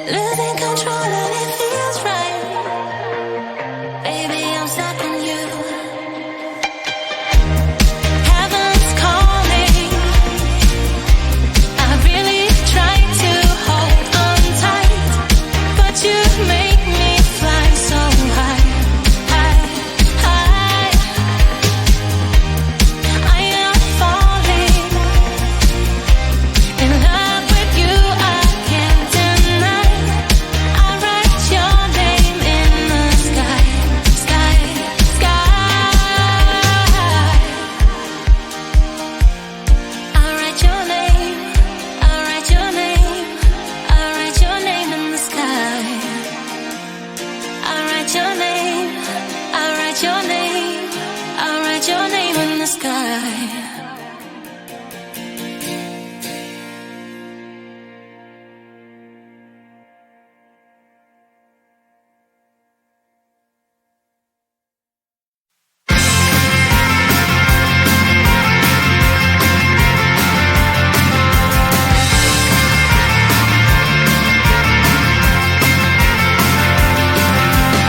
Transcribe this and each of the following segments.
Losing control and it feels right. Baby, I'm stuck on you. Heaven's calling. I really tried to hold on tight, but you make me fly so high, high, high. I am falling in love with you. I can't deny. I write your name in the sky, sky, sky. I write your name. I write your name. I write your name in the sky. I write your name. I write your name. I write your name in the sky.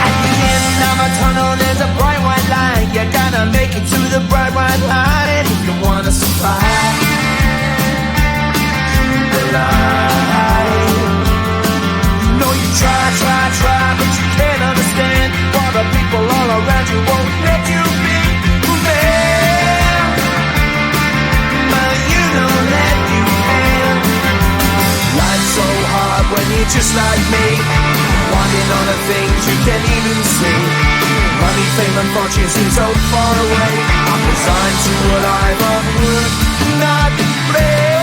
At the end of a tunnel, there's a bright white line. You gotta make it to the bright white line if you wanna survive. The line. You know you try, but you can't understand why the people all around you won't let you be who man. But you know that you can. Life's so hard when you're just like me, wanting all the things you can't even see. Money, fame and fortune seem so far away. I'm resigned to a life of work, not play.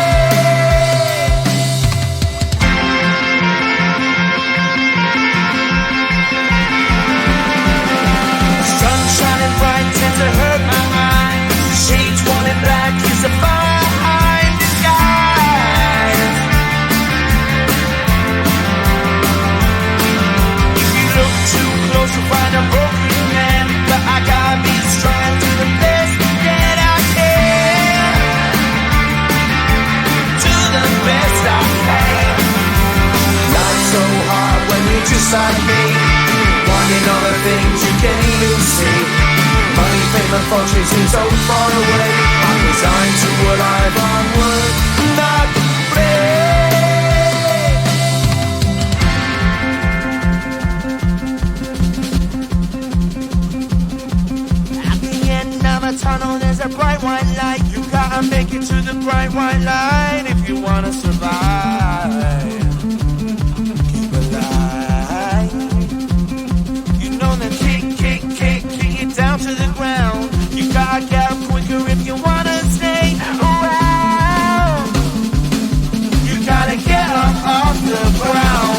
Sun shining bright tends to hurt my mind. Shades worn in black is a fine disguise. If you look too close, you'll find a broken man. But I gotta be strong, do the best that I can. Do the best I can. Life's so hard when you're just like me, wanting all the things you can't even see. Money, fame and fortune seem so far away. I'm resigned to a life on work, not play. At the end of a tunnel, there's a bright white light. You gotta make it to the bright white line if you wanna survive. Keep alive. You know that kick it down to the ground. You gotta get up quicker if you wanna stay around. You gotta get up off the ground.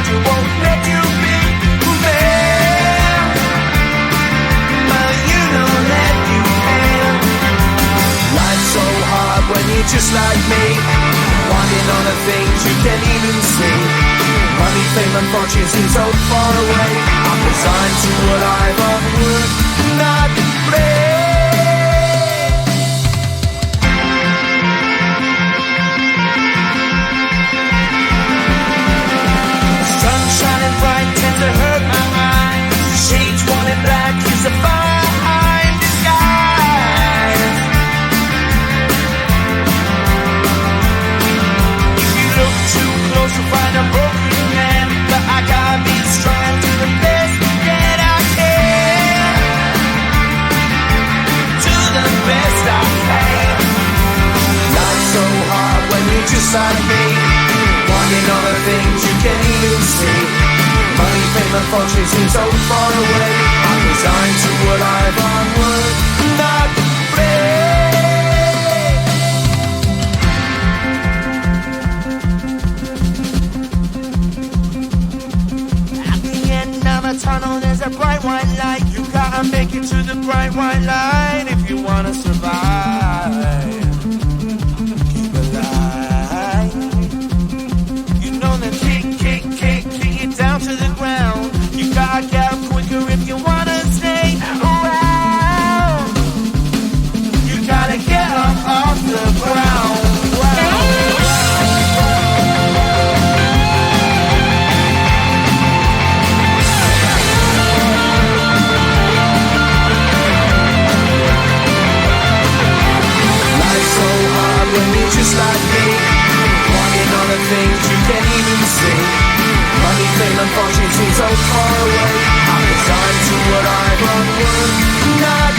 you won't let you be man. But you don't let you can. Life's so hard when you're just like me, wanting all the things you can't even see. Money, fame and fortune seem so far away. I'm resigned to what I've unworked, not play. Sun shining bright tends to hurt my mind. Shades worn in black is a fine disguise. If you look too close you'll find a broken man, but I gotta be strong, do the best that I can. Do the best I can. Life's so hard when you're just like me, wanting all the things you can't even see. Money, fame and fortune seem so far away. I'm resigned to what I've unworked, not play. At the end of a tunnel there's a bright white light. You gotta make it to the bright white light if you wanna survive. Keep alive. You know the kick it down to the ground. You gotta get up quicker if you wanna stay around. You gotta get up off the ground. Life's so hard when you're just like me, wanting all the things you can't even see. Money, fame and fortune seem so far away. I'm resigned to what I've unworked, not